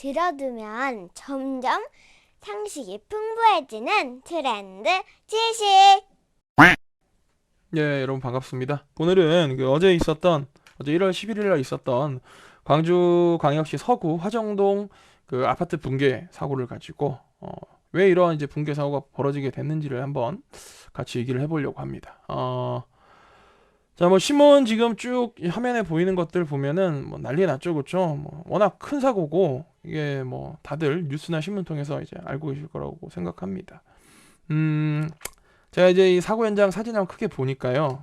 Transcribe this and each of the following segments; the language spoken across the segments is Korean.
들어두면 점점 상식이 풍부해지는 트렌드 지식. 예, 여러분 반갑습니다. 오늘은 어제 1월 11일 날 있었던 광주광역시 서구 화정동 그 아파트 붕괴 사고를 가지고 왜 이러한 이제 붕괴 사고가 벌어지게 됐는지를 한번 같이 얘기를 해보려고 합니다. 자, 뭐 신문 지금 쭉 화면에 보이는 것들 보면은 뭐 난리 났죠, 그렇죠? 뭐 워낙 큰 사고고 이게 뭐 다들 뉴스나 신문 통해서 이제 알고 계실 거라고 생각합니다. 음, 제가 이제 이 사고 현장 사진을 한번 크게 보니까요.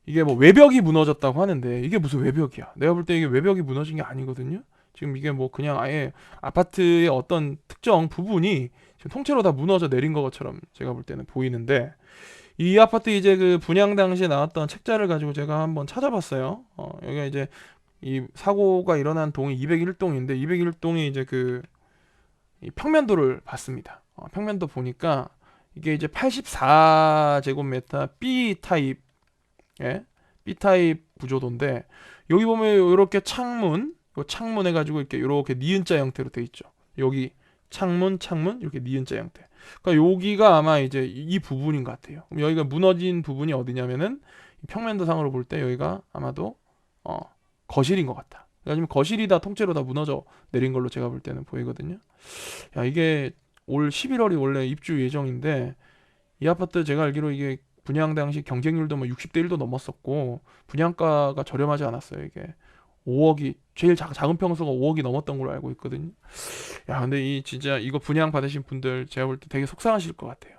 이게 뭐 외벽이 무너졌다고 하는데 이게 무슨 외벽이야? 내가 볼 때 이게 외벽이 무너진 게 아니거든요. 지금 이게 뭐 그냥 아예 아파트의 어떤 특정 부분이 지금 통째로 다 무너져 내린 것처럼 제가 볼 때는 보이는데 이 아파트 이제 그 분양 당시에 나왔던 책자를 가지고 제가 한번 찾아봤어요. 여기가 이제 이 사고가 일어난 동이 201동인데 201동이 이제 이 평면도를 봤습니다. 평면도 보니까 이게 이제 84제곱미터 B 타입, 예, B 타입 구조도인데 여기 보면 이렇게 요 창문 해가지고 이렇게 니은자 형태로 돼 있죠. 여기 창문 이렇게 니은자 형태. 그러니까 여기가 아마 이제 이 부분인 것 같아요. 그럼 여기가 무너진 부분이 어디냐면은 평면도상으로 볼 때 여기가 아마도 어, 거실인 것 같다. 그러니까 거실이 다 통째로 다 무너져 내린 걸로 제가 볼 때는 보이거든요. 야, 이게 올 11월이 원래 입주 예정인데 이 아파트 제가 알기로 이게 분양 당시 경쟁률도 뭐 60대 1도 넘었었고 분양가가 저렴하지 않았어요. 이게 5억이 제일 작은 평수가 5억이 넘었던 걸로 알고 있거든요. 야, 근데 이 진짜 이거 분양 받으신 분들 제가 볼 때 되게 속상하실 것 같아요.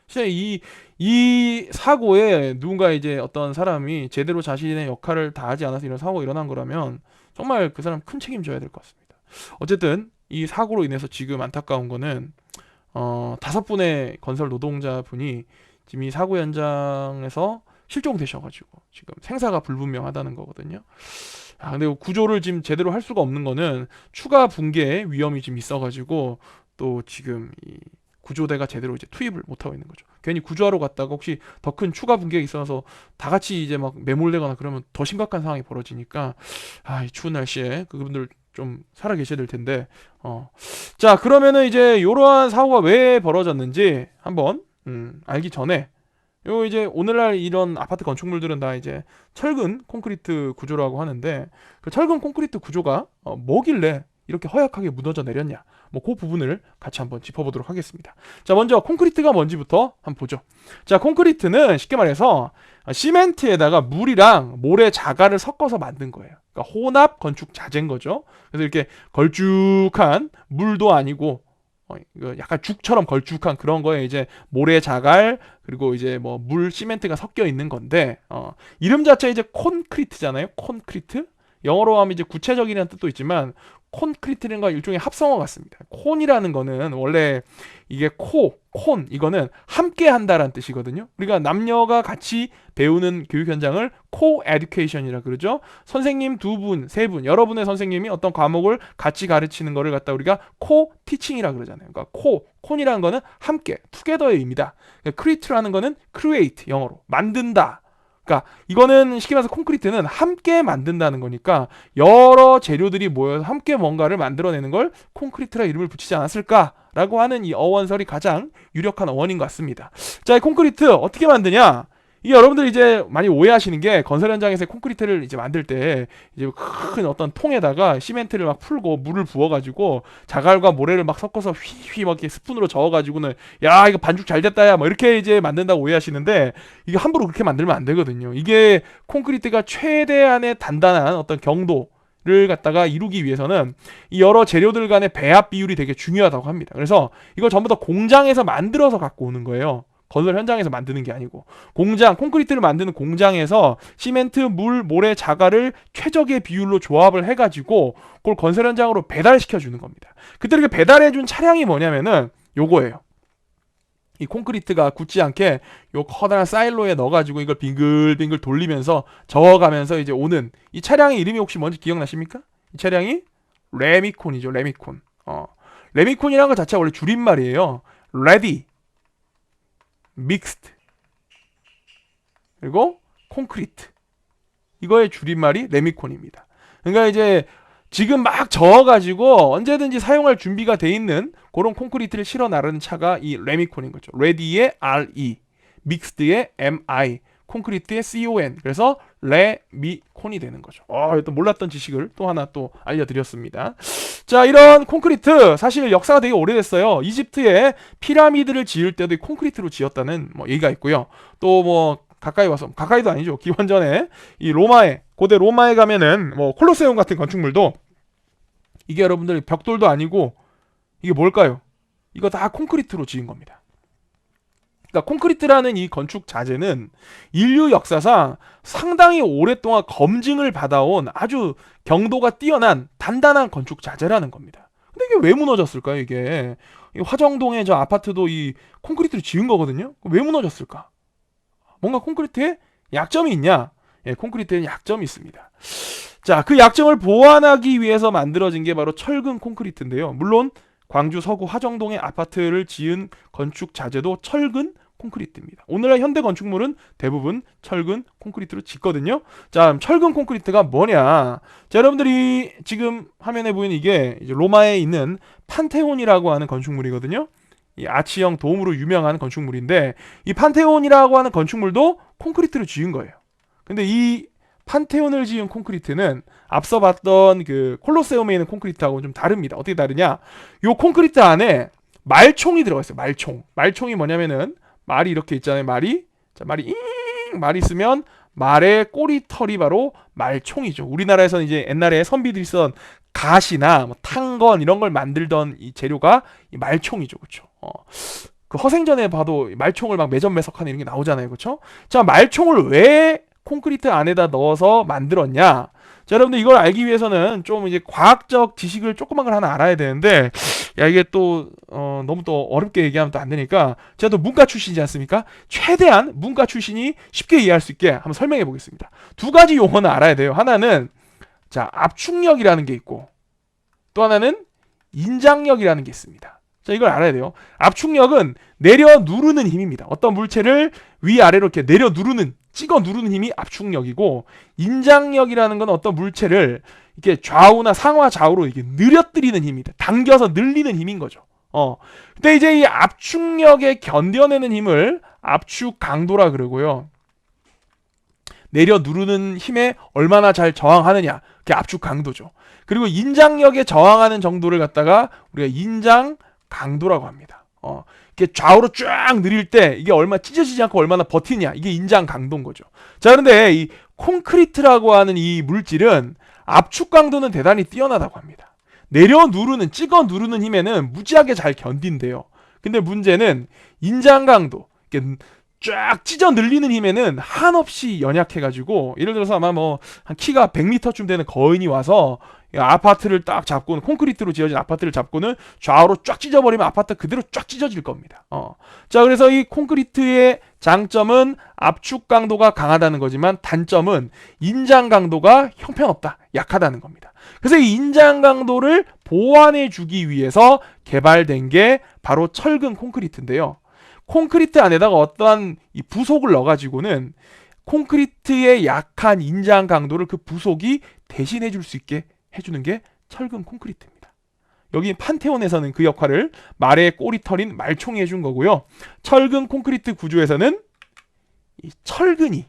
진짜 이 사고에 누군가 이제 어떤 사람이 제대로 자신의 역할을 다하지 않아서 이런 사고가 일어난 거라면 정말 그 사람 큰 책임져야 될 것 같습니다. 어쨌든 이 사고로 인해서 지금 안타까운 거는 5분의 건설 노동자분이 지금 이 사고 현장에서 실종되셔가지고 지금 생사가 불분명하다는 거거든요. 근데 구조를 지금 제대로 할 수가 없는 거는 추가 붕괴 위험이 지금 있어가지고 또 지금 이 구조대가 제대로 이제 투입을 못 하고 있는 거죠. 괜히 구조하러 갔다가 혹시 더 큰 추가 붕괴가 있어서 다 같이 이제 막 매몰되거나 그러면 더 심각한 상황이 벌어지니까 이 추운 날씨에 그분들 좀 살아 계셔야 될 텐데 자, 그러면은 이제 이러한 사고가 왜 벌어졌는지 한번 알기 전에 요 이제 오늘날 이런 아파트 건축물들은 다 이제 철근 콘크리트 구조라고 하는데 그 철근 콘크리트 구조가 뭐길래 이렇게 허약하게 무너져 내렸냐, 뭐 그 부분을 같이 한번 짚어보도록 하겠습니다. 자, 먼저 콘크리트가 뭔지부터 한번 보죠. 자, 콘크리트는 쉽게 말해서 시멘트에다가 물이랑 모래 자갈을 섞어서 만든 거예요. 그러니까 혼합 건축 자재인 거죠. 그래서 이렇게 걸쭉한 물도 아니고 약간 죽처럼 걸쭉한 그런 거에 이제 모래 자갈 그리고 이제 뭐 물 시멘트가 섞여 있는 건데 이름 자체 이제 콘크리트잖아요. 콘크리트 영어로 하면 이제 구체적이라는 뜻도 있지만 콘크리트는 건 일종의 합성어 같습니다. 콘이라는 거는 원래 이게 콘 이거는 함께 한다라는 뜻이거든요. 우리가 남녀가 같이 배우는 교육 현장을 코 에듀케이션이라 그러죠. 선생님 두 분, 세 분, 여러분의 선생님이 어떤 과목을 같이 가르치는 거를 갖다 우리가 코 티칭이라 그러잖아요. 그러니까 콘이라는 거는 함께, 투게더의 의미다. 크리트라는 거는 크리에이트 영어로 만든다. 그러니까 이거는 쉽게 말해서 콘크리트는 함께 만든다는 거니까 여러 재료들이 모여서 함께 뭔가를 만들어내는 걸 콘크리트라 이름을 붙이지 않았을까라고 하는 이 어원설이 가장 유력한 어원인 것 같습니다. 자, 이 콘크리트 어떻게 만드냐? 이게 여러분들 이제 많이 오해하시는 게 건설 현장에서 콘크리트를 이제 만들 때 이제 큰 어떤 통에다가 시멘트를 막 풀고 물을 부어가지고 자갈과 모래를 막 섞어서 휘휘 막 이렇게 스푼으로 저어가지고는 야 이거 반죽 잘 됐다 야 뭐 이렇게 이제 만든다고 오해하시는데 이게 함부로 그렇게 만들면 안 되거든요. 이게 콘크리트가 최대한의 단단한 어떤 경도를 갖다가 이루기 위해서는 이 여러 재료들 간의 배합 비율이 되게 중요하다고 합니다. 그래서 이걸 전부 다 공장에서 만들어서 갖고 오는 거예요. 건설 현장에서 만드는 게 아니고 콘크리트를 만드는 공장에서 시멘트, 물, 모래, 자갈을 최적의 비율로 조합을 해가지고 그걸 건설 현장으로 배달시켜 주는 겁니다. 그때 이렇게 배달해준 차량이 뭐냐면은 요거예요. 이 콘크리트가 굳지 않게 요 커다란 사일로에 넣어가지고 이걸 빙글빙글 돌리면서 저어가면서 이제 오는 이 차량의 이름이 혹시 뭔지 기억나십니까? 이 차량이 레미콘이죠. 레미콘. 레미콘이라는 것 자체가 원래 줄임말이에요. 레디, 믹스드 그리고 콘크리트 이거의 줄임말이 레미콘입니다. 그러니까 이제 지금 막 저어가지고 언제든지 사용할 준비가 돼 있는 그런 콘크리트를 실어 나르는 차가 이 레미콘인 거죠. 레디의 RE, 믹스드의 MI, 콘크리트의 CON. 그래서 레미콘이 되는 거죠. 또 몰랐던 지식을 또 하나 또 알려드렸습니다. 자, 이런 콘크리트 사실 역사가 되게 오래됐어요. 이집트에 피라미드를 지을 때도 이 콘크리트로 지었다는 뭐 얘기가 있고요. 또 뭐 가까이 와서, 가까이도 아니죠. 기원전에 이 로마에, 고대 로마에 가면은 뭐 콜로세움 같은 건축물도 이게 여러분들 벽돌도 아니고 이게 뭘까요? 이거 다 콘크리트로 지은 겁니다. 그러니까 콘크리트라는 이 건축 자재는 인류 역사상 상당히 오랫동안 검증을 받아온 아주 경도가 뛰어난 단단한 건축 자재라는 겁니다. 근데 이게 왜 무너졌을까요? 이게 이 화정동의 저 아파트도 이 콘크리트로 지은 거거든요. 왜 무너졌을까? 뭔가 콘크리트에 약점이 있냐? 예, 콘크리트에는 약점이 있습니다. 자, 그 약점을 보완하기 위해서 만들어진 게 바로 철근 콘크리트인데요. 물론 광주 서구 화정동의 아파트를 지은 건축 자재도 철근 콘크리트입니다. 오늘날 현대 건축물은 대부분 철근 콘크리트로 짓거든요. 자, 철근 콘크리트가 뭐냐? 자, 여러분들이 지금 화면에 보이는 이게 이제 로마에 있는 판테온이라고 하는 건축물이거든요. 이 아치형 도움으로 유명한 건축물인데 이 판테온이라고 하는 건축물도 콘크리트로 지은 거예요. 근데 이 판테온을 지은 콘크리트는 앞서 봤던 그 콜로세움에 있는 콘크리트하고는 좀 다릅니다. 어떻게 다르냐? 요 콘크리트 안에 말총이 들어가 있어요. 말총. 말총이 뭐냐면은 말이 이렇게 있잖아요. 말이. 자, 말이 있으면 말의 꼬리털이 바로 말총이죠. 우리나라에서는 이제 옛날에 선비들이 쓰던 갓이나 뭐 탕건 이런 걸 만들던 이 재료가 이 말총이죠. 그렇죠? 그 허생전에 봐도 말총을 막 매점매석하는 이런 게 나오잖아요. 그렇죠? 자, 말총을 왜 콘크리트 안에다 넣어서 만들었냐? 자, 여러분들 이걸 알기 위해서는 좀 이제 과학적 지식을 조그만 걸 하나 알아야 되는데, 야, 이게 또 너무 또 어렵게 얘기하면 또 안 되니까 제가 또 문과 출신이지 않습니까? 최대한 문과 출신이 쉽게 이해할 수 있게 한번 설명해 보겠습니다. 두 가지 용어는 알아야 돼요. 하나는 자, 압축력이라는 게 있고 또 하나는 인장력이라는 게 있습니다. 자, 이걸 알아야 돼요. 압축력은 내려 누르는 힘입니다. 어떤 물체를 위아래로 이렇게 내려 누르는, 찍어 누르는 힘이 압축력이고, 인장력이라는 건 어떤 물체를 이렇게 좌우나 상하 좌우로 이렇게 늘려뜨리는 힘입니다. 당겨서 늘리는 힘인 거죠. 근데 이제 이 압축력에 견뎌내는 힘을 압축 강도라 그러고요. 내려 누르는 힘에 얼마나 잘 저항하느냐, 그게 압축 강도죠. 그리고 인장력에 저항하는 정도를 갖다가 우리가 인장 강도라고 합니다. 이게 좌우로 쫙 늘릴 때 이게 얼마 찢어지지 않고 얼마나 버티냐, 이게 인장 강도인 거죠. 자, 그런데 이 콘크리트라고 하는 이 물질은 압축 강도는 대단히 뛰어나다고 합니다. 내려 누르는, 찍어 누르는 힘에는 무지하게 잘 견딘대요. 근데 문제는 인장 강도, 이게 쫙 찢어 늘리는 힘에는 한없이 연약해가지고, 예를 들어서 아마 뭐 한 키가 100m쯤 되는 거인이 와서 아파트를 딱 잡고는, 콘크리트로 지어진 아파트를 잡고는 좌우로 쫙 찢어버리면 아파트 그대로 쫙 찢어질 겁니다. 자, 그래서 이 콘크리트의 장점은 압축 강도가 강하다는 거지만 단점은 인장 강도가 형편없다, 약하다는 겁니다. 그래서 이 인장 강도를 보완해 주기 위해서 개발된 게 바로 철근 콘크리트인데요. 콘크리트 안에다가 어떠한 이 부속을 넣어가지고는 콘크리트의 약한 인장 강도를 그 부속이 대신해 줄 수 있게 해주는 게 철근 콘크리트입니다. 여기 판테온에서는 그 역할을 말의 꼬리털인 말총이 해준 거고요. 철근 콘크리트 구조에서는 이 철근이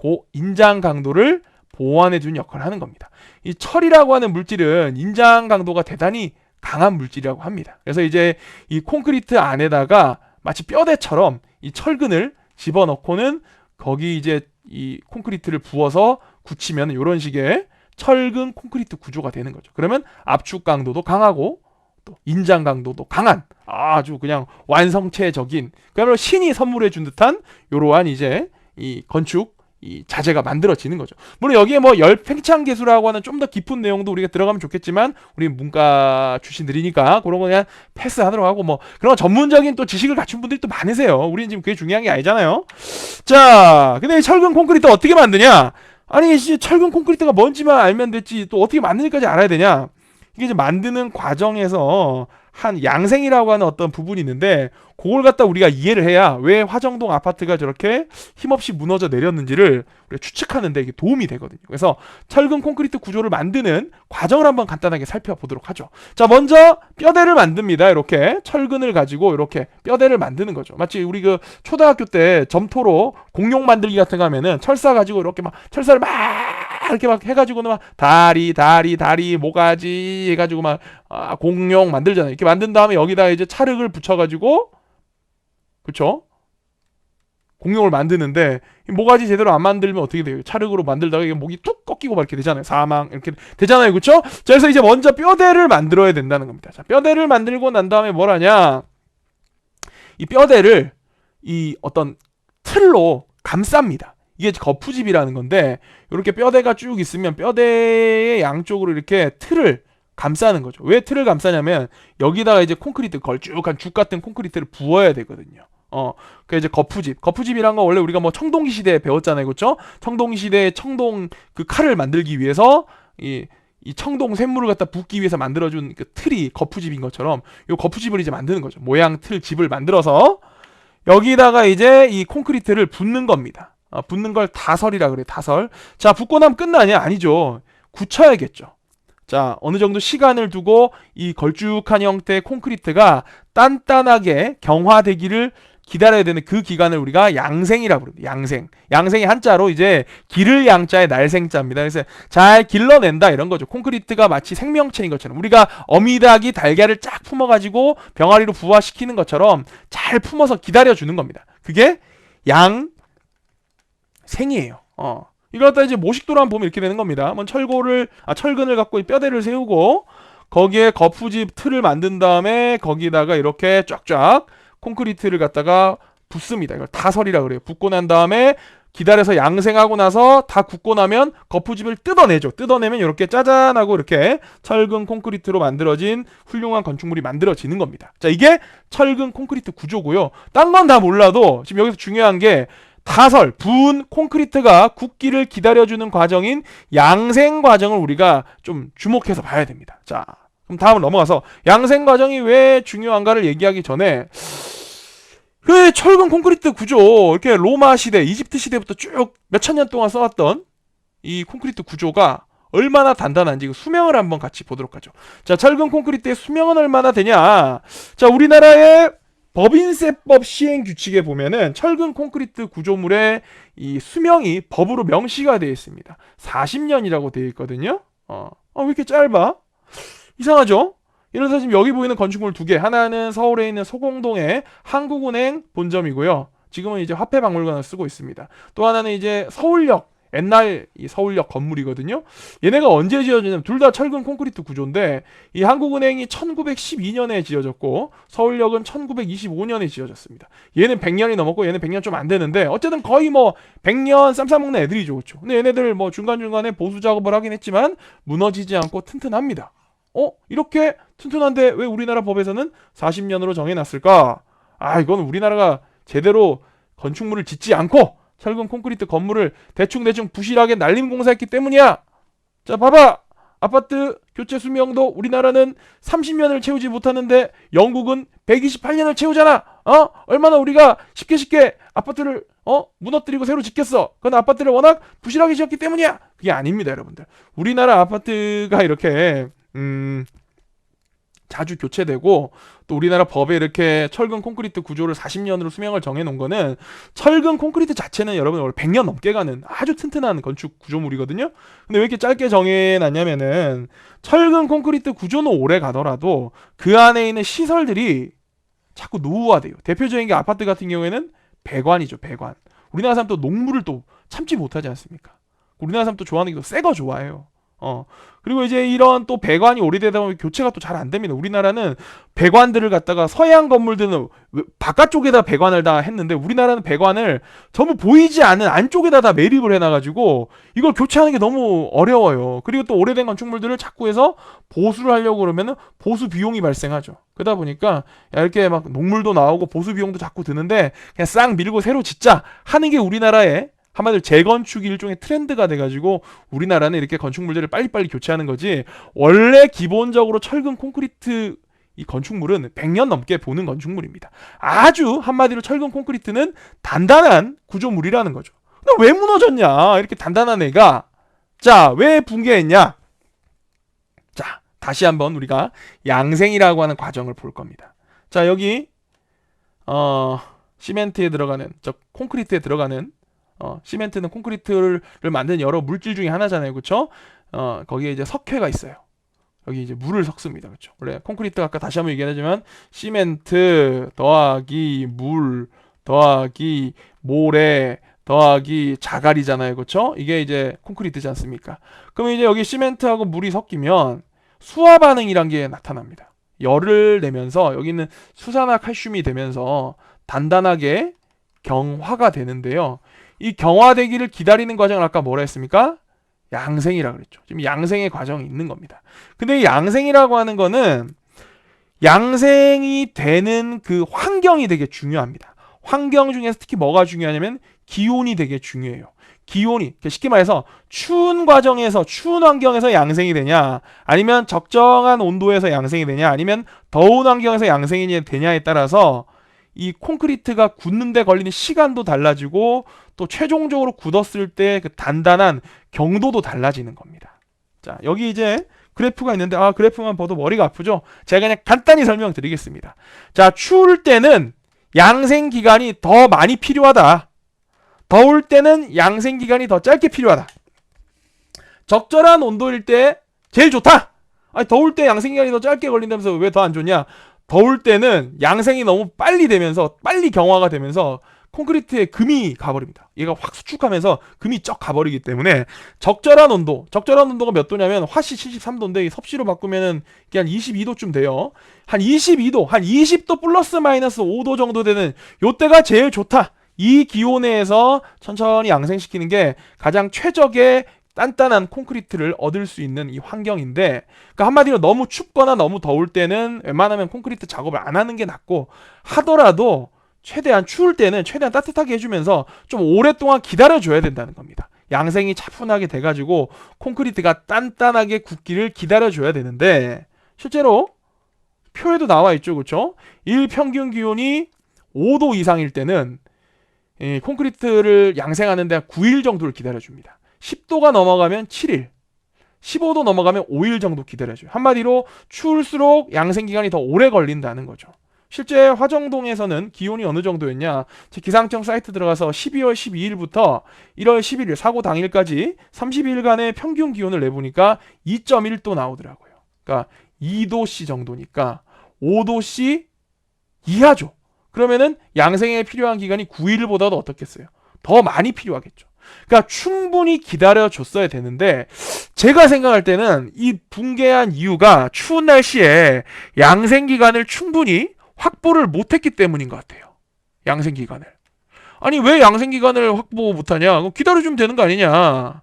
그 인장 강도를 보완해 주는 역할을 하는 겁니다. 이 철이라고 하는 물질은 인장 강도가 대단히 강한 물질이라고 합니다. 그래서 이제 이 콘크리트 안에다가 마치 뼈대처럼 이 철근을 집어넣고는 거기 이제 이 콘크리트를 부어서 굳히면 이런 식의 철근 콘크리트 구조가 되는 거죠. 그러면 압축 강도도 강하고 또 인장 강도도 강한 아주 그냥 완성체적인, 그야말로 신이 선물해 준 듯한 이러한 이제 이 건축 이 자재가 만들어지는 거죠. 물론 여기에 뭐 열팽창 개수라고 하는 좀 더 깊은 내용도 우리가 들어가면 좋겠지만 우리 문과 출신들이니까 그런 거 그냥 패스하도록 하고, 뭐 그런 전문적인 또 지식을 갖춘 분들이 또 많으세요. 우리는 지금 그게 중요한 게 아니잖아요. 자, 근데 이 철근 콘크리트 어떻게 만드냐? 아니, 철근 콘크리트가 뭔지만 알면 됐지 또 어떻게 만드는지까지 알아야 되냐? 이게 이제 만드는 과정에서 한 양생이라고 하는 어떤 부분이 있는데 그걸 갖다 우리가 이해를 해야 왜 화정동 아파트가 저렇게 힘없이 무너져 내렸는지를 우리가 추측하는데 이게 도움이 되거든요. 그래서 철근 콘크리트 구조를 만드는 과정을 한번 간단하게 살펴보도록 하죠. 자, 먼저 뼈대를 만듭니다. 이렇게 철근을 가지고 이렇게 뼈대를 만드는 거죠. 마치 우리 그 초등학교 때 점토로 공룡 만들기 같은 거 하면은 철사 가지고 이렇게 막 철사를 막 이렇게 막 해가지고는 막 다리 모가지 해가지고 막 공룡 만들잖아요. 이렇게 만든 다음에 여기다 이제 찰흙을 붙여가지고 그쵸? 공룡을 만드는데 모가지 제대로 안 만들면 어떻게 돼요? 찰흙으로 만들다가 이게 목이 툭 꺾이고 막 이렇게 되잖아요. 사망 이렇게 되잖아요. 그쵸? 자, 그래서 이제 먼저 뼈대를 만들어야 된다는 겁니다. 자, 뼈대를 만들고 난 다음에 뭘 하냐? 이 뼈대를 이 어떤 틀로 감쌉니다. 이게 거푸집이라는 건데 이렇게 뼈대가 쭉 있으면 뼈대의 양쪽으로 이렇게 틀을 감싸는 거죠. 왜 틀을 감싸냐면 여기다가 이제 콘크리트 걸쭉한 죽 같은 콘크리트를 부어야 되거든요. 그 이제 거푸집이란 거 원래 우리가 뭐 청동기 시대에 배웠잖아요, 그렇죠? 청동기 시대에 청동 그 칼을 만들기 위해서 이 청동 샘물을 갖다 붓기 위해서 만들어준 그 틀이 거푸집인 것처럼 이 거푸집을 이제 만드는 거죠. 모양 틀 집을 만들어서 여기다가 이제 이 콘크리트를 붓는 겁니다. 붓는 걸 다설이라 그래요. 다설. 자, 붓고 나면 끝나냐? 아니죠. 굳혀야겠죠. 자, 어느 정도 시간을 두고 이 걸쭉한 형태의 콘크리트가 단단하게 경화되기를 기다려야 되는 그 기간을 우리가 양생이라고 부릅니다. 양생. 양생이 한자로 이제 기를 양자의 날생자입니다. 그래서 잘 길러낸다 이런 거죠. 콘크리트가 마치 생명체인 것처럼 우리가 어미닭이 달걀을 쫙 품어가지고 병아리로 부화시키는 것처럼 잘 품어서 기다려주는 겁니다. 그게 양생이에요. 이걸 갖다 이제 모식도로 한번 보면 이렇게 되는 겁니다. 한번 철근을 갖고 뼈대를 세우고 거기에 거푸집 틀을 만든 다음에 거기다가 이렇게 쫙쫙 콘크리트를 갖다가 붓습니다. 이걸 다설이라 그래요. 붓고 난 다음에 기다려서 양생하고 나서 다 굳고 나면 거푸집을 뜯어내죠. 뜯어내면 이렇게 짜잔하고 이렇게 철근 콘크리트로 만들어진 훌륭한 건축물이 만들어지는 겁니다. 자, 이게 철근 콘크리트 구조고요. 딴 건 다 몰라도 지금 여기서 중요한 게 다설, 부은 콘크리트가 굳기를 기다려주는 과정인 양생 과정을 우리가 좀 주목해서 봐야 됩니다. 자, 그럼 다음으로 넘어가서 양생 과정이 왜 중요한가를 얘기하기 전에 그 철근 콘크리트 구조, 이렇게 로마 시대, 이집트 시대부터 쭉 몇천 년 동안 써왔던 이 콘크리트 구조가 얼마나 단단한지 그 수명을 한번 같이 보도록 하죠. 자, 철근 콘크리트의 수명은 얼마나 되냐? 자, 우리나라의 법인세법 시행 규칙에 보면은 철근 콘크리트 구조물의 이 수명이 법으로 명시가 되어 있습니다. 40년이라고 되어 있거든요. 왜 이렇게 짧아? 이상하죠? 예를 들어서 지금 여기 보이는 건축물 두 개, 하나는 서울에 있는 소공동의 한국은행 본점이고요. 지금은 이제 화폐박물관을 쓰고 있습니다. 또 하나는 이제 서울역, 옛날 이 서울역 건물이거든요. 얘네가 언제 지어졌냐면 둘 다 철근 콘크리트 구조인데 이 한국은행이 1912년에 지어졌고 서울역은 1925년에 지어졌습니다. 얘는 100년이 넘었고 얘는 100년 좀 안 되는데 어쨌든 거의 뭐 100년 쌈 싸먹는 애들이죠. 그렇죠? 근데 얘네들 뭐 중간중간에 보수 작업을 하긴 했지만 무너지지 않고 튼튼합니다. 이렇게 튼튼한데 왜 우리나라 법에서는 40년으로 정해놨을까? 이건 우리나라가 제대로 건축물을 짓지 않고 철근 콘크리트 건물을 대충 부실하게 날림 공사했기 때문이야. 자, 봐봐. 아파트 교체 수명도 우리나라는 30년을 채우지 못하는데 영국은 128년을 채우잖아. 얼마나 우리가 쉽게 아파트를 무너뜨리고 새로 짓겠어. 그건 아파트를 워낙 부실하게 지었기 때문이야. 그게 아닙니다, 여러분들. 우리나라 아파트가 이렇게 자주 교체되고 또 우리나라 법에 이렇게 철근 콘크리트 구조를 40년으로 수명을 정해놓은 거는 철근 콘크리트 자체는 여러분 원래 100년 넘게 가는 아주 튼튼한 건축 구조물이거든요. 근데 왜 이렇게 짧게 정해놨냐면은 철근 콘크리트 구조는 오래 가더라도 그 안에 있는 시설들이 자꾸 노후화돼요. 대표적인 게 아파트 같은 경우에는 배관이죠. 배관. 우리나라 사람 또 녹물을 또 참지 못하지 않습니까? 우리나라 사람 또 좋아하는 게 또 새 거 좋아해요. 그리고 이제 이런 또 배관이 오래되다 보면 교체가 또 잘 안 됩니다. 우리나라는 배관들을 갖다가 서양 건물들은 바깥쪽에다 배관을 다 했는데 우리나라는 배관을 전부 보이지 않는 안쪽에다 다 매립을 해놔가지고 이걸 교체하는 게 너무 어려워요. 그리고 또 오래된 건축물들을 자꾸 해서 보수를 하려고 그러면은 보수 비용이 발생하죠. 그러다 보니까 이렇게 막 녹물도 나오고 보수 비용도 자꾸 드는데 그냥 싹 밀고 새로 짓자 하는 게 우리나라의 한마디로 재건축이 일종의 트렌드가 돼가지고 우리나라는 이렇게 건축물들을 빨리빨리 교체하는 거지, 원래 기본적으로 철근 콘크리트 이 건축물은 100년 넘게 보는 건축물입니다. 아주 한마디로 철근 콘크리트는 단단한 구조물이라는 거죠. 근데 왜 무너졌냐? 이렇게 단단한 애가. 자, 왜 붕괴했냐? 자, 다시 한번 우리가 양생이라고 하는 과정을 볼 겁니다. 자, 여기 시멘트에 들어가는, 콘크리트에 들어가는, 시멘트는 콘크리트를 만드는 여러 물질 중에 하나잖아요. 그렇죠? 거기에 이제 석회가 있어요. 여기 이제 물을 섞습니다. 그렇죠? 원래 콘크리트가 아까 다시 한번 얘기하지만 시멘트 더하기 물 더하기 모래 더하기 자갈이잖아요. 그렇죠? 이게 이제 콘크리트지 않습니까? 그러면 이제 여기 시멘트하고 물이 섞이면 수화 반응이란 게 나타납니다. 열을 내면서 여기 있는 수산화칼슘이 되면서 단단하게 경화가 되는데요. 이 경화되기를 기다리는 과정을 아까 뭐라 했습니까? 양생이라 그랬죠. 지금 양생의 과정이 있는 겁니다. 근데 이 양생이라고 하는 거는 양생이 되는 그 환경이 되게 중요합니다. 환경 중에서 특히 뭐가 중요하냐면 기온이 되게 중요해요. 기온이, 쉽게 말해서 추운 과정에서, 추운 환경에서 양생이 되냐, 아니면 적정한 온도에서 양생이 되냐, 아니면 더운 환경에서 양생이 되냐에 따라서 이 콘크리트가 굳는데 걸리는 시간도 달라지고 또 최종적으로 굳었을 때 그 단단한 경도도 달라지는 겁니다. 자, 여기 이제 그래프가 있는데, 그래프만 봐도 머리가 아프죠? 제가 그냥 간단히 설명드리겠습니다. 자, 추울 때는 양생 기간이 더 많이 필요하다. 더울 때는 양생 기간이 더 짧게 필요하다. 적절한 온도일 때 제일 좋다. 아니, 더울 때 양생 기간이 더 짧게 걸린다면서 왜 더 안 좋냐? 더울 때는 양생이 너무 빨리 되면서, 빨리 경화가 되면서 콘크리트에 금이 가버립니다. 얘가 확 수축하면서 금이 쩍 가버리기 때문에 적절한 온도가 몇 도냐면 화씨 73도인데 섭씨로 바꾸면은 이게 한 22도쯤 돼요. 한 22도, 한 20도 플러스 마이너스 5도 정도 되는 요때가 제일 좋다. 이 기온에서 천천히 양생시키는 게 가장 최적의 단단한 콘크리트를 얻을 수 있는 이 환경인데, 그러니까 한마디로 너무 춥거나 너무 더울 때는 웬만하면 콘크리트 작업을 안 하는 게 낫고, 하더라도 최대한 추울 때는 최대한 따뜻하게 해주면서 좀 오랫동안 기다려줘야 된다는 겁니다. 양생이 차분하게 돼가지고 콘크리트가 단단하게 굳기를 기다려줘야 되는데, 실제로 표에도 나와 있죠. 그렇죠? 일평균 기온이 5도 이상일 때는 이 콘크리트를 양생하는데 9일 정도를 기다려줍니다. 10도가 넘어가면 7일, 15도 넘어가면 5일 정도 기다려줘요. 한마디로 추울수록 양생 기간이 더 오래 걸린다는 거죠. 실제 화정동에서는 기온이 어느 정도였냐, 제 기상청 사이트 들어가서 12월 12일부터 1월 11일 사고 당일까지 30일간의 평균 기온을 내보니까 2.1도 나오더라고요. 그러니까 2도씨 정도니까 5도씨 이하죠. 그러면은 양생에 필요한 기간이 9일보다도 어떻겠어요? 더 많이 필요하겠죠. 그러니까 충분히 기다려줬어야 되는데, 제가 생각할 때는 이 붕괴한 이유가 추운 날씨에 양생 기간을 충분히 확보를 못했기 때문인 것 같아요. 양생 기간을. 아니, 왜 양생 기간을 확보 못하냐? 그럼 기다려주면 되는 거 아니냐?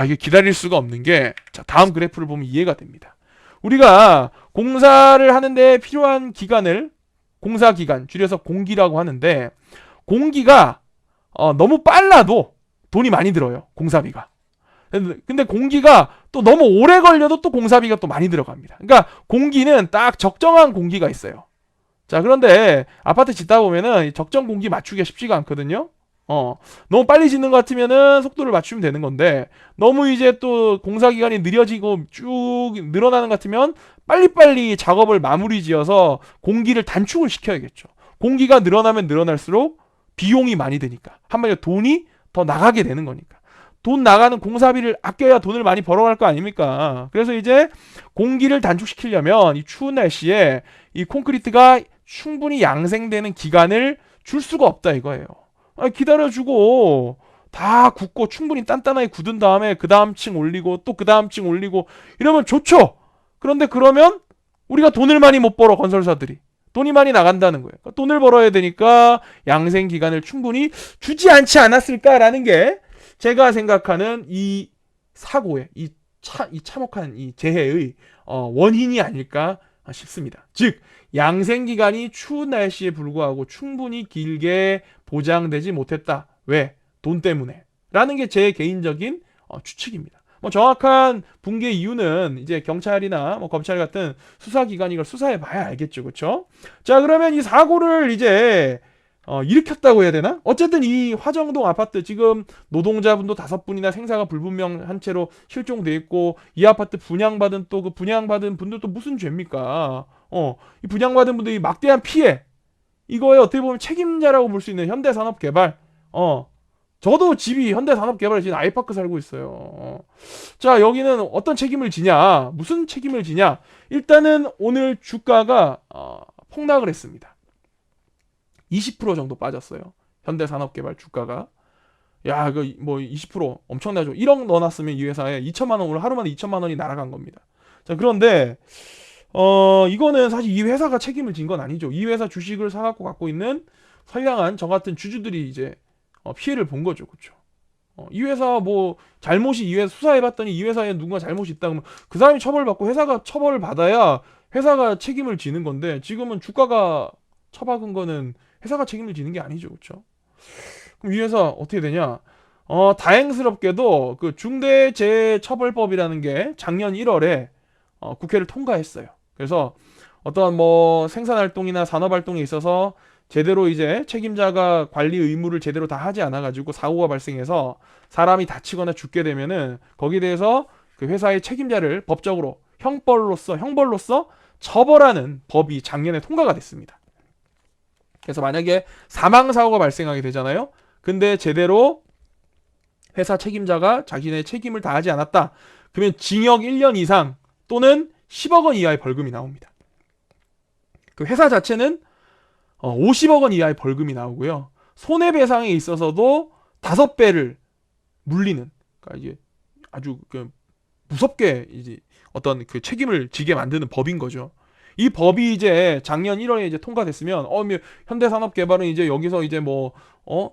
이게 기다릴 수가 없는 게, 자, 다음 그래프를 보면 이해가 됩니다. 우리가 공사를 하는데 필요한 기간을 공사 기간, 줄여서 공기라고 하는데, 공기가 너무 빨라도 돈이 많이 들어요. 공사비가. 근데 공기가 또 너무 오래 걸려도 또 공사비가 또 많이 들어갑니다. 그러니까 공기는 딱 적정한 공기가 있어요. 자, 그런데 아파트 짓다 보면은 적정 공기 맞추기가 쉽지가 않거든요. 너무 빨리 짓는 것 같으면은 속도를 맞추면 되는 건데, 너무 이제 또 공사 기간이 느려지고 쭉 늘어나는 것 같으면 빨리빨리 작업을 마무리 지어서 공기를 단축을 시켜야겠죠. 공기가 늘어나면 늘어날수록 비용이 많이 드니까, 한마디로 돈이 더 나가게 되는 거니까, 돈 나가는 공사비를 아껴야 돈을 많이 벌어갈 거 아닙니까? 그래서 이제 공기를 단축시키려면 이 추운 날씨에 이 콘크리트가 충분히 양생되는 기간을 줄 수가 없다 이거예요. 기다려주고 다 굳고 충분히 단단하게 굳은 다음에 그 다음 층 올리고 또 그 다음 층 올리고 이러면 좋죠. 그런데 그러면 우리가 돈을 많이 못 벌어. 건설사들이 돈이 많이 나간다는 거예요. 그러니까 돈을 벌어야 되니까 양생 기간을 충분히 주지 않지 않았을까라는 게 제가 생각하는 이 사고의 이 참혹한 이 재해의 원인이 아닐까 싶습니다. 즉, 양생 기간이 추운 날씨에 불구하고 충분히 길게 보장되지 못했다. 왜? 돈 때문에. 라는 게 제 개인적인 추측입니다. 뭐 정확한 붕괴 이유는 이제 경찰이나 뭐 검찰 같은 수사기관이 이걸 수사해 봐야 알겠죠. 그쵸? 자, 그러면 이 사고를 이제 일으켰다고 해야 되나? 어쨌든 이 화정동 아파트 지금 노동자분도 5분이나 생사가 불분명한 채로 실종돼 있고 이 아파트 분양받은 또 그 분양받은 분들도 무슨 죄입니까? 이 분양받은 분들이 막대한 피해 이거에 어떻게 보면 책임자라고 볼 수 있는 현대산업개발 저도 집이 현대산업개발 지금 아이파크 살고 있어요. 자, 여기는 어떤 책임을 지냐? 무슨 책임을 지냐? 일단은 오늘 주가가 폭락을 했습니다. 20% 정도 빠졌어요. 현대산업개발 주가가. 야, 이거 뭐 20% 엄청나죠. 1억 넣어놨으면 이 회사에 2천만 원, 오늘 하루 만에 2천만 원이 날아간 겁니다. 자, 그런데 이거는 사실 이 회사가 책임을 진 건 아니죠. 이 회사 주식을 사갖고 갖고 있는 선량한 저 같은 주주들이 이제 피해를 본 거죠. 그렇죠? 이 회사 뭐 잘못이 이 회사 수사해봤더니 이 회사에 누군가 잘못이 있다 그러면 그 사람이 처벌받고 회사가 처벌을 받아야 회사가 책임을 지는 건데 지금은 주가가 처박은 거는 회사가 책임을 지는 게 아니죠. 그렇죠? 그럼 이 회사 어떻게 되냐? 다행스럽게도 그 중대재해처벌법이라는 게 작년 1월에 국회를 통과했어요. 그래서 어떤 뭐 생산활동이나 산업활동에 있어서 제대로 이제 책임자가 관리 의무를 제대로 다 하지 않아가지고 사고가 발생해서 사람이 다치거나 죽게 되면은 거기에 대해서 그 회사의 책임자를 법적으로 형벌로서 처벌하는 법이 작년에 통과가 됐습니다. 그래서 만약에 사망사고가 발생하게 되잖아요. 근데 제대로 회사 책임자가 자기네 책임을 다하지 않았다. 그러면 징역 1년 이상 또는 10억 원 이하의 벌금이 나옵니다. 그 회사 자체는 50억 원 이하의 벌금이 나오고요. 손해배상에 있어서도 5배를 물리는, 그러니까 이게 아주 무섭게 이제 어떤 그 책임을 지게 만드는 법인 거죠. 이 법이 이제 작년 1월에 이제 통과됐으면 현대산업개발은 이제 여기서 이제 뭐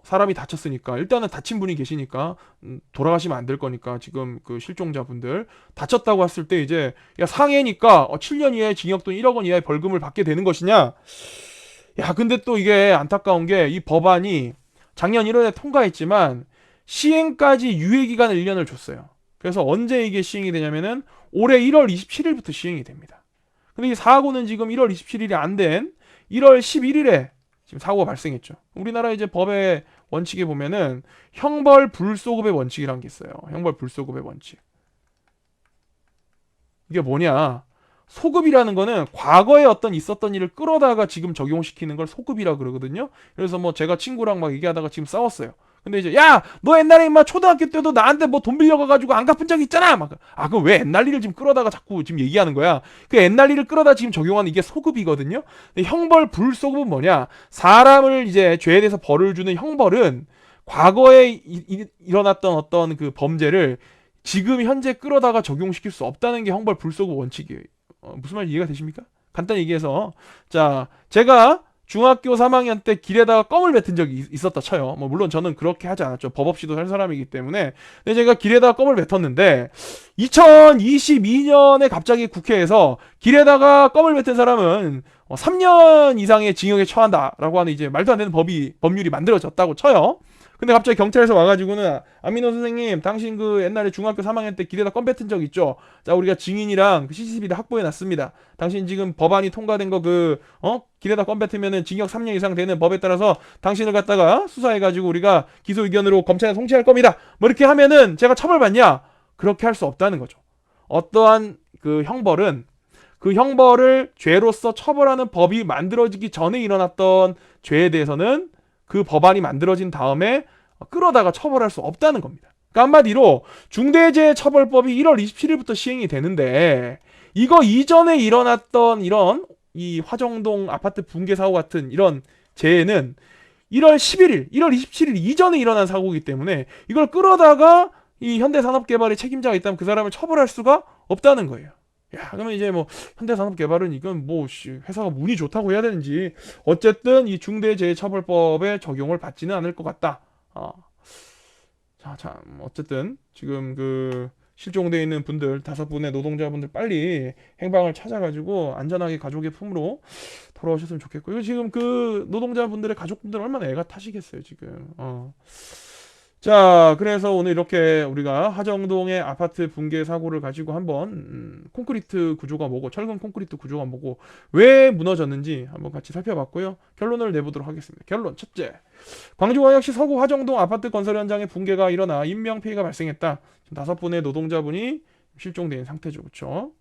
사람이 다쳤으니까 일단은 다친 분이 계시니까 돌아가시면 안 될 거니까 지금 그 실종자분들 다쳤다고 했을 때 이제 야 상해니까 7년 이하의 징역 또는 1억 원 이하의 벌금을 받게 되는 것이냐? 야 근데 또 이게 안타까운 게 이 법안이 작년 1월에 통과했지만 시행까지 유예기간을 1년을 줬어요. 그래서 언제 이게 시행이 되냐면은 올해 1월 27일부터 시행이 됩니다. 근데 이 사고는 지금 1월 27일이 안 된 1월 11일에 지금 사고가 발생했죠. 우리나라 이제 법의 원칙에 보면은 형벌 불소급의 원칙이라는 게 있어요. 형벌 불소급의 원칙. 이게 뭐냐? 소급이라는 거는 과거에 어떤 있었던 일을 끌어다가 지금 적용시키는 걸 소급이라 그러거든요. 그래서 뭐 제가 친구랑 막 얘기하다가 지금 싸웠어요. 근데 이제 야 너 옛날에 임마 초등학교 때도 나한테 뭐 돈 빌려가가지고 안 갚은 적 있잖아 막 그럼 왜 옛날 일을 지금 끌어다가 자꾸 지금 얘기하는 거야. 그 옛날 일을 끌어다 지금 적용하는 이게 소급이거든요. 근데 형벌 불소급은 뭐냐, 사람을 이제 죄에 대해서 벌을 주는 형벌은 과거에 일어났던 어떤 그 범죄를 지금 현재 끌어다가 적용시킬 수 없다는 게 형벌 불소급 원칙이에요. 무슨 말인지 이해가 되십니까? 간단히 얘기해서 자 제가 중학교 3학년 때 길에다가 껌을 뱉은 적이 있었다 쳐요. 뭐 물론 저는 그렇게 하지 않았죠. 법 없이도 살 사람이기 때문에. 근데 제가 길에다가 껌을 뱉었는데 2022년에 갑자기 국회에서 길에다가 껌을 뱉은 사람은 3년 이상의 징역에 처한다라고 하는 이제 말도 안 되는 법률이 만들어졌다고 쳐요. 근데 갑자기 경찰에서 와가지고는 안민호 선생님 당신 그 옛날에 중학교 3학년 때 길에다 껌 뱉은 적 있죠? 자 우리가 증인이랑 그 CCTV를 확보해놨습니다. 당신 지금 법안이 통과된 거 길에다 껌 뱉으면은 징역 3년 이상 되는 법에 따라서 당신을 갖다가 수사해가지고 우리가 기소 의견으로 검찰에 송치할 겁니다. 뭐 이렇게 하면은 제가 처벌받냐? 그렇게 할 수 없다는 거죠. 어떠한 그 형벌은 그 형벌을 죄로서 처벌하는 법이 만들어지기 전에 일어났던 죄에 대해서는 그 법안이 만들어진 다음에 끌어다가 처벌할 수 없다는 겁니다. 그러니까 한마디로 중대재해처벌법이 1월 27일부터 시행이 되는데 이거 이전에 일어났던 이런 이 화정동 아파트 붕괴 사고 같은 이런 재해는 1월 27일 이전에 일어난 사고이기 때문에 이걸 끌어다가 이 현대산업개발의 책임자가 있다면 그 사람을 처벌할 수가 없다는 거예요. 야, 그러면 이제 뭐 현대산업개발은 이건 뭐 회사가 운이 좋다고 해야 되는지 어쨌든 이 중대재해처벌법에 적용을 받지는 않을 것 같다. 자, 어쨌든 지금 그 실종되어 있는 분들 5분의 노동자분들 빨리 행방을 찾아가지고 안전하게 가족의 품으로 돌아오셨으면 좋겠고, 이거 지금 그 노동자분들의 가족분들 얼마나 애가 타시겠어요 지금. 자, 그래서 오늘 이렇게 우리가 하정동의 아파트 붕괴 사고를 가지고 한번 콘크리트 구조가 뭐고 철근 콘크리트 구조가 뭐고 왜 무너졌는지 한번 같이 살펴봤고요. 결론을 내보도록 하겠습니다. 결론 첫째, 광주광역시 서구 하정동 아파트 건설 현장에 붕괴가 일어나 인명 피해가 발생했다. 지금 5분의 노동자분이 실종된 상태죠, 그렇죠?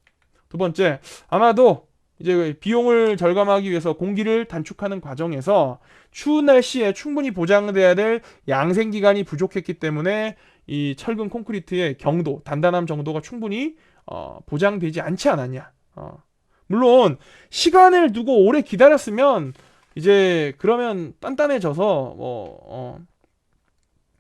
두 번째, 아마도 이제 비용을 절감하기 위해서 공기를 단축하는 과정에서 추운 날씨에 충분히 보장돼야 될 양생 기간이 부족했기 때문에 이 철근 콘크리트의 경도, 단단함 정도가 충분히 보장되지 않지 않았냐. 물론 시간을 두고 오래 기다렸으면 이제 그러면 단단해져서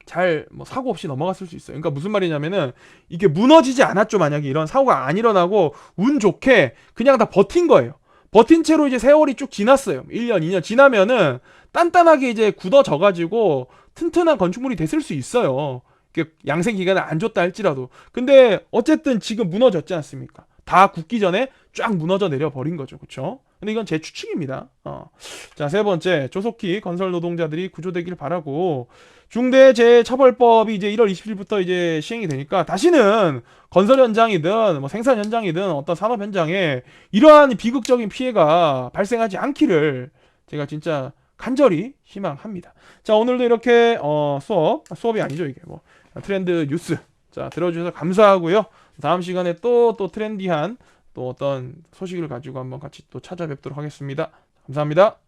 잘 사고 없이 넘어갔을 수 있어요. 그러니까 무슨 말이냐면은 이게 무너지지 않았죠. 만약에 이런 사고가 안 일어나고 운 좋게 그냥 다 버틴 거예요. 버틴 채로 이제 세월이 쭉 지났어요. 1년, 2년 지나면은 단단하게 이제 굳어져 가지고 튼튼한 건축물이 됐을 수 있어요. 이게 양생 기간을 안 줬다 할지라도. 근데 어쨌든 지금 무너졌지 않습니까? 다 굳기 전에 쫙 무너져 내려 버린 거죠. 그렇죠? 근데 이건 제 추측입니다. 자, 세 번째, 조속히 건설 노동자들이 구조되길 바라고 중대재해처벌법이 이제 1월 20일부터 이제 시행이 되니까 다시는 건설 현장이든 뭐 생산 현장이든 어떤 산업 현장에 이러한 비극적인 피해가 발생하지 않기를 제가 진짜 간절히 희망합니다. 자, 오늘도 이렇게 수업이 아니죠, 이게 뭐 트렌드 뉴스 자 들어주셔서 감사하고요. 다음 시간에 또 트렌디한 또 어떤 소식을 가지고 한번 같이 또 찾아뵙도록 하겠습니다. 감사합니다.